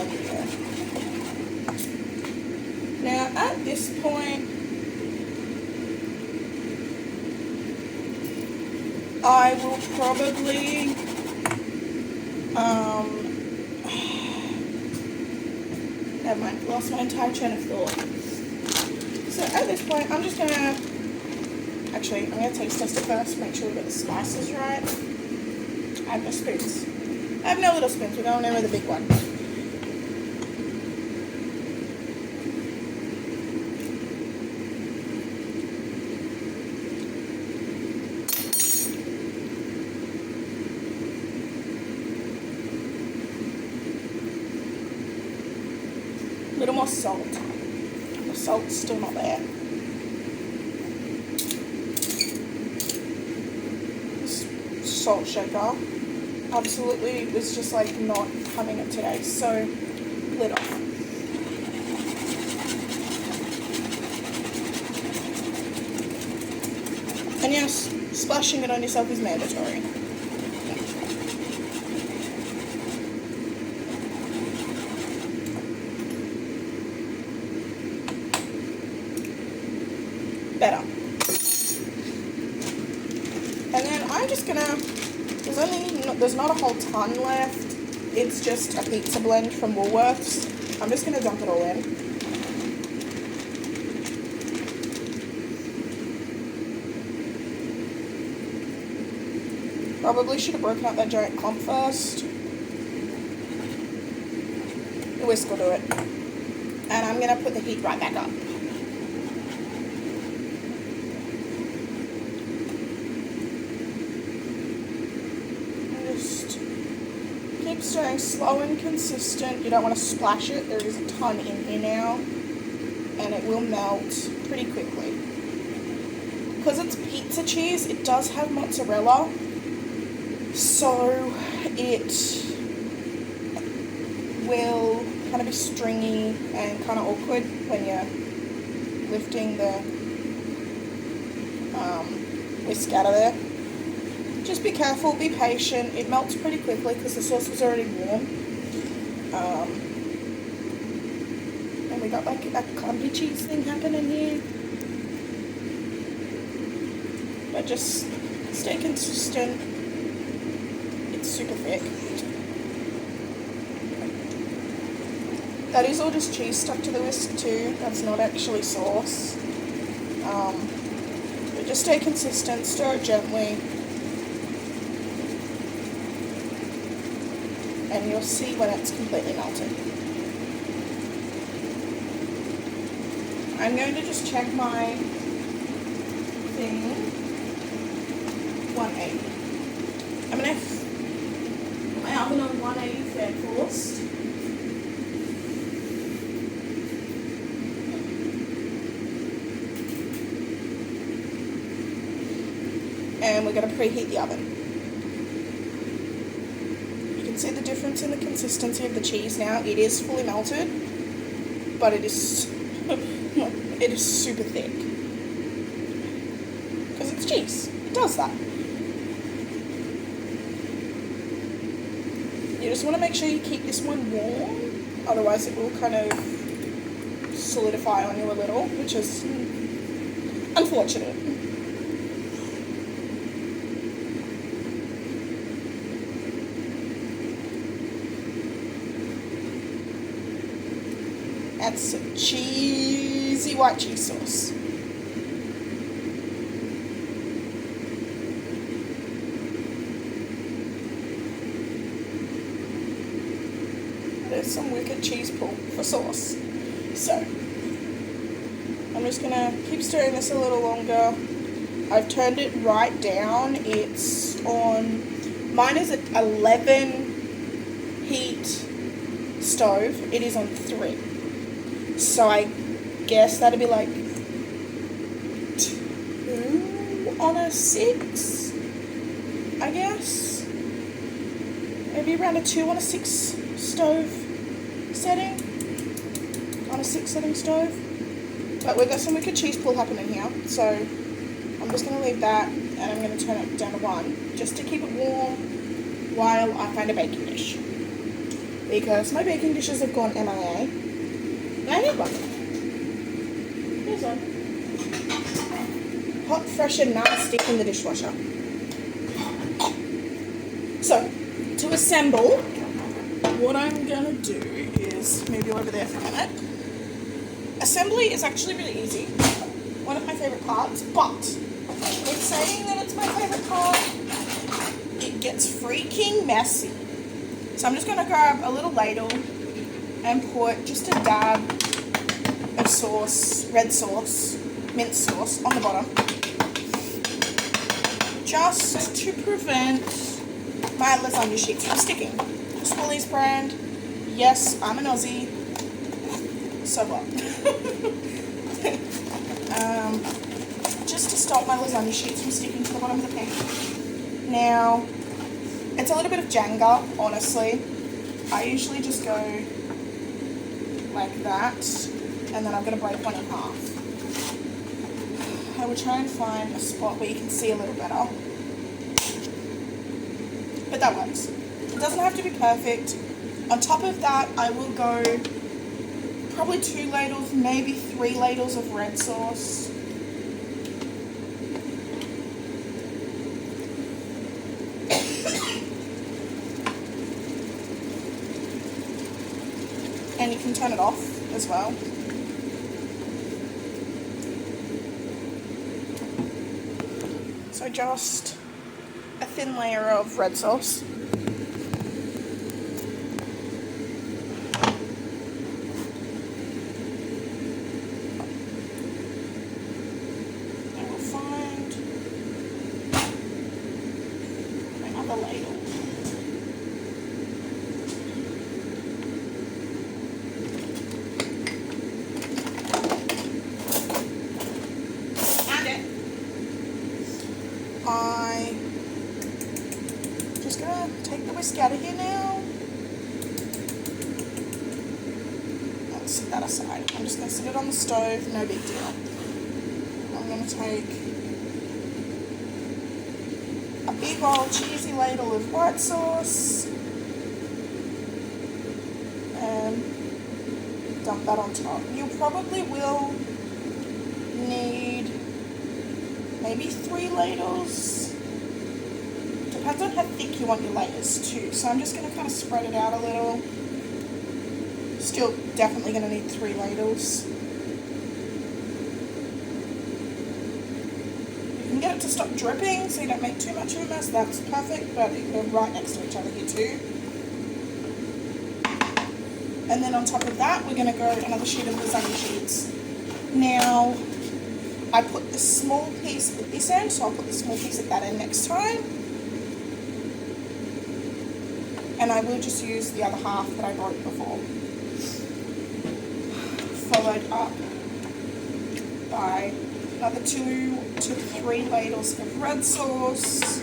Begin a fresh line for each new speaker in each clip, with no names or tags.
long video. Now at this point, I will probably never mind, lost my entire train of thought. So at this point, I'm just gonna taste test it first, make sure we got the spices right. I have no spoons. I have no little spoons, we're going in with the big one. A little more salt. The salt's still not there. This salt shaker absolutely was just like not having it today, so lid off. And yes, splashing it on yourself is mandatory. Better. And then I'm just gonna, there's not a whole ton left, it's just a pizza blend from Woolworths. I'm just gonna dump it all in. Probably should have broken up that giant clump first. The whisk will do it. And I'm gonna put the heat right back up. Keep stirring slow and consistent. You don't want to splash it. There is a ton in here now, and it will melt pretty quickly. Because it's pizza cheese, it does have mozzarella, so it will kind of be stringy and kind of awkward when you're lifting the whisk out of there. Just be careful, be patient. It melts pretty quickly because the sauce was already warm. And we got like a clumpy cheese thing happening here. But just stay consistent. It's super thick. That is all just cheese stuck to the whisk too. That's not actually sauce. But just stay consistent, stir it gently. And you'll see when it's completely melted. I'm going to just check my thing. 180. I'm going to put my oven on 180 fan forced. And we're going to preheat the oven. See the difference in the consistency of the cheese now. It is fully melted, but it is super thick because it's cheese. It does that. You just want to make sure you keep this one warm, otherwise it will kind of solidify on you a little, which is unfortunate. Add some cheesy white cheese sauce. There's some wicked cheese pull for sauce. So, I'm just going to keep stirring this a little longer. I've turned it right down. It's on, mine is at 11 heat stove. It is on 3. So I guess that'd be like 2 on a 6, I guess. Maybe around a 2 on a 6 stove setting. On a 6 setting stove. But we've got some wicked cheese pull happening here. So I'm just going to leave that and I'm going to turn it down to 1 just to keep it warm while I find a baking dish. because my baking dishes have gone MIA and I need one. Here's one. Hot, fresh and nasty in the dishwasher. So, to assemble, what I'm going to do is move you over there for a minute. Assembly is actually really easy. One of my favourite parts, but with saying that it's my favourite part, it gets freaking messy. So I'm just going to grab a little ladle and put just a dab of sauce, red sauce, mint sauce on the bottom, just to prevent my lasagna sheets from sticking. Swilly's brand. Yes, I'm an Aussie. So what? Just to stop my lasagna sheets from sticking to the bottom of the pan. Now, it's a little bit of Jenga, honestly. I usually just go like that, and then I'm going to break one in half. I will try and find a spot where you can see a little better. But that works. It doesn't have to be perfect. On top of that, I will go probably 2 ladles, maybe 3 ladles of red sauce. And you can turn it off as well. So just a thin layer of red sauce. I will find my other ladle. I'm just gonna take the whisk out of here now. Let's set that aside. I'm just gonna sit it on the stove, no big deal. I'm gonna take a big old cheesy ladle of white sauce and dump that on top. You probably will need maybe 3 ladles. Depends on how thick you want your layers too. So I'm just going to kind of spread it out a little. Still definitely going to need 3 ladles. You can get it to stop dripping so you don't make too much of a mess. That's perfect, but they're right next to each other here too. And then on top of that, we're going to go another sheet of lasagna sheets. Now, I put the small piece at this end, so I'll put the small piece at that end next time. And I will just use the other half that I broke before. Followed up by another 2 to 3 ladles of red sauce.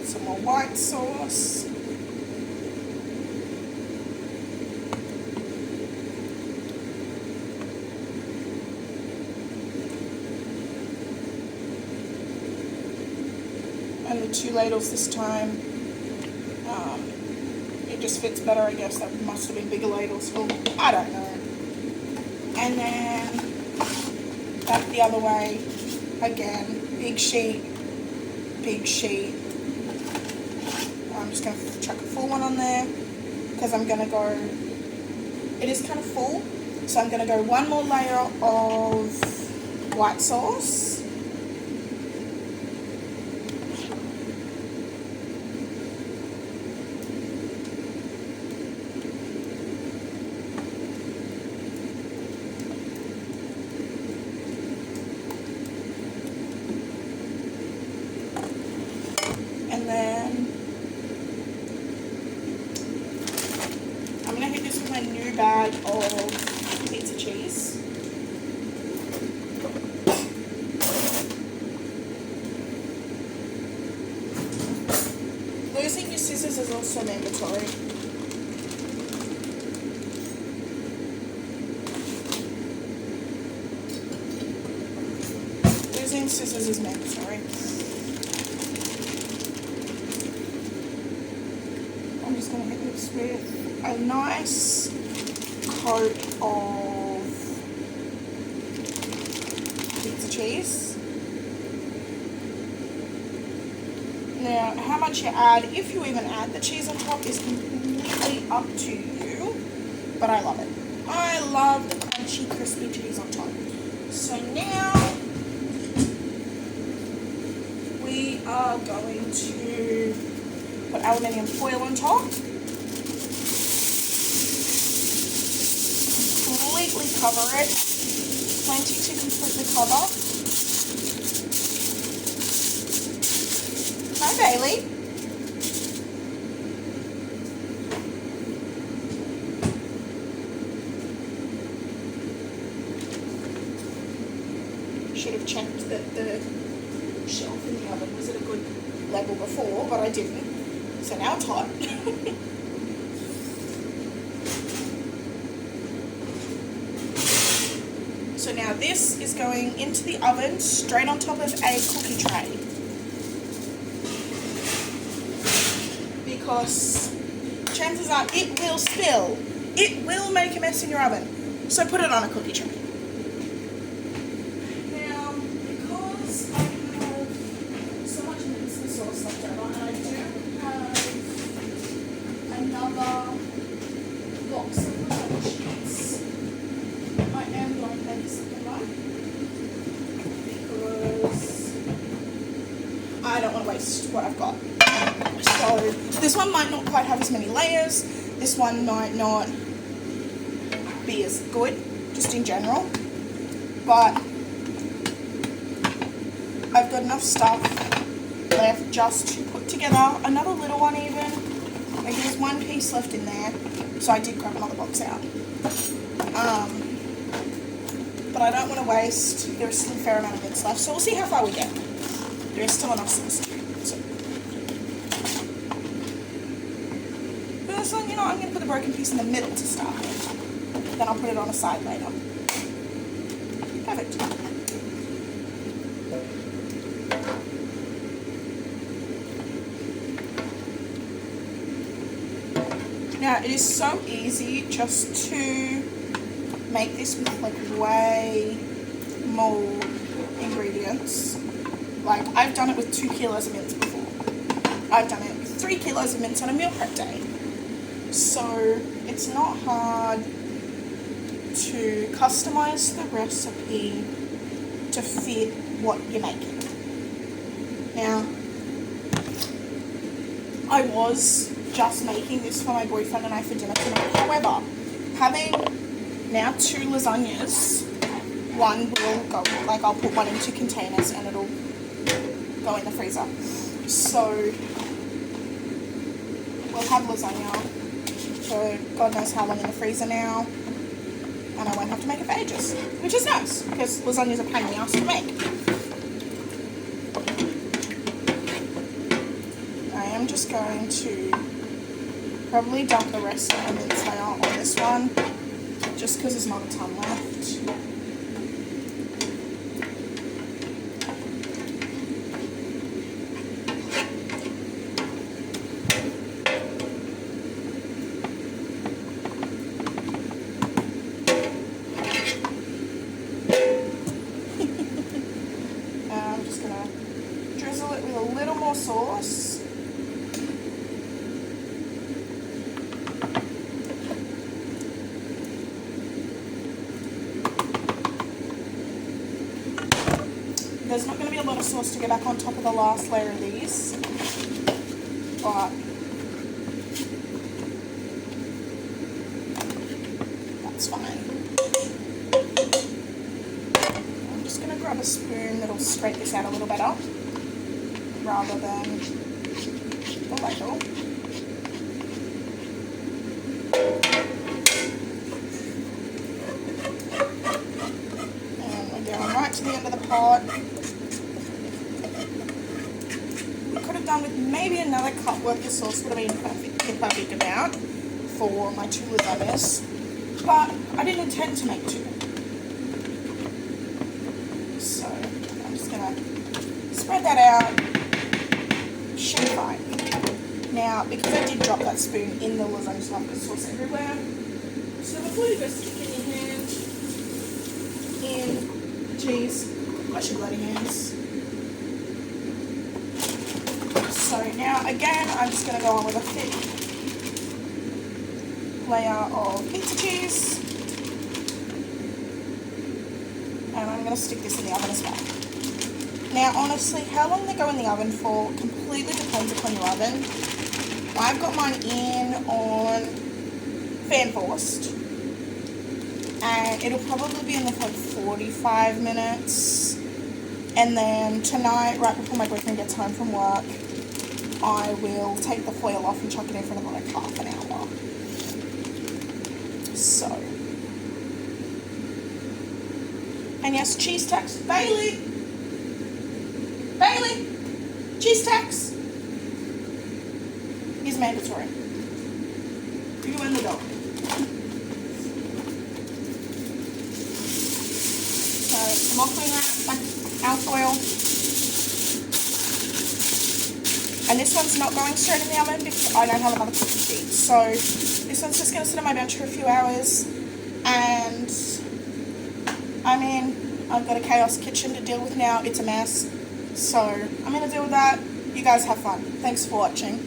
Some more white sauce. And the 2 ladles this time. It just fits better, I guess. That must have been bigger ladles. Well, I don't know. And then back the other way. Again, big sheet, big sheet. I'm just going to chuck a full one on there because I'm going to go, it is kind of full, so I'm going to go 1 more layer of white sauce. And then I'm going to hit this with my new bag of pizza cheese. Losing your scissors is also mandatory. using scissors is meant, sorry. I'm just going to hit this with a nice coat of pizza cheese. Now, how much you add, if you even add the cheese on top, is completely up to you, but I love it. I love the crunchy, crispy cheese on top. So now we are going to put aluminium foil on top. Completely cover it. Plenty to completely cover. Hi, Bailey. Should have checked that the shelf in the oven was at a good level before, but I didn't. So now it's hot. So now this is going into the oven straight on top of a cookie tray. Because chances are it will spill. It will make a mess in your oven. So put it on a cookie tray. Now, because I have so much mince sauce left over, and I do have another box of lasagna sheets, I am going to make a second one. Because I don't want to waste what I've got. So this one might not quite have as many layers. This one might not be as good, just in general. But I've got enough stuff left just to put together another little one even. Like there's one piece left in there, so I did grab another box out. But I don't want to waste, there's still a fair amount of mince left, so we'll see how far we get. There is still enough sauce. So, you know, I'm going to put the broken piece in the middle to start with. Then I'll put it on a side later. Perfect. Now, it is so easy just to make this with, like, way more ingredients. Like, I've done it with 2 kilos of mince before. I've done it with 3 kilos of mince on a meal prep day. So it's not hard to customize the recipe to fit what you're making. Now, I was just making this for my boyfriend and I for dinner tonight. However, having now 2 lasagnas, one will go, like I'll put one into containers and it'll go in the freezer. So we'll have lasagna for God knows how long in the freezer now, and I won't have to make it for ages, which is nice because lasagna's a pain in the ass to make. I am just going to probably dump the rest of the mince layer on this one, just because there's not a ton left. Sauce. There's not going to be a lot of sauce to go back on top of the last layer of these, but that's fine. I'm just going to grab a spoon that'll scrape this out a little better, rather than the ladle. And we're going right to the end of the pot. We could have done with maybe another cup worth of sauce, would have been the perfect amount for my 2 lasagnas, but I didn't intend to make 2. So I'm just going to spread that out, should be fine. Now, because I did drop that spoon in the lasagna, so I've got sauce everywhere. So before you go sticking your hand in the cheese, wash your bloody hands. So now, again, I'm just going to go on with a thick layer of pizza cheese. And I'm going to stick this in the oven as well. Now, honestly, how long they go in the oven for completely depends upon your oven. I've got mine in on fan forced, and it'll probably be in there for like 45 minutes. And then tonight, right before my boyfriend gets home from work, I will take the foil off and chuck it in for another like half an hour. So, and yes, cheese tax, Bailey, cheese tax is mandatory. You and the dog. So I'm offering that back out foil. And this one's not going straight in the oven because I don't have another cooking sheet. So this one's just going to sit on my bench for a few hours. And I mean, I've got a chaos kitchen to deal with now. It's a mess. So I'm going to deal with that. You guys have fun. Thanks for watching.